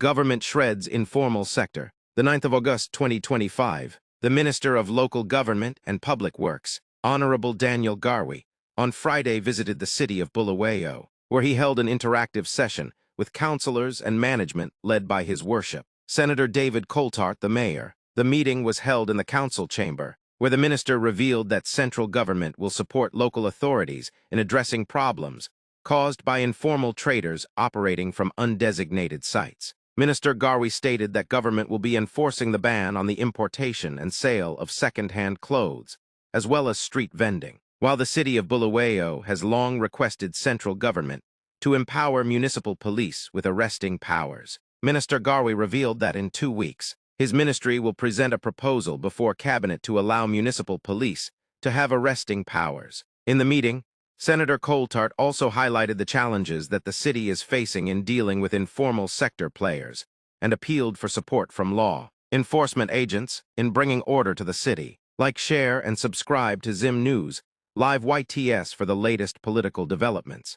Government shreds informal sector. The 9th of August 2025, the Minister of Local Government and Public Works, Honorable Daniel Garwe, on Friday visited the city of Bulawayo, where he held an interactive session with councillors and management led by His Worship, Senator David Coulthart, the mayor. The meeting was held in the council chamber, where the minister revealed that central government will support local authorities in addressing problems caused by informal traders operating from undesignated sites. Minister Garwe stated that government will be enforcing the ban on the importation and sale of second-hand clothes, as well as street vending, while the city of Bulawayo has long requested central government to empower municipal police with arresting powers. Minister Garwe revealed that in 2 weeks, his ministry will present a proposal before cabinet to allow municipal police to have arresting powers. In the meeting, Senator Coulthart also highlighted the challenges that the city is facing in dealing with informal sector players and appealed for support from law enforcement agents in bringing order to the city. Like, share, and subscribe to Zim News, Live YTS for the latest political developments.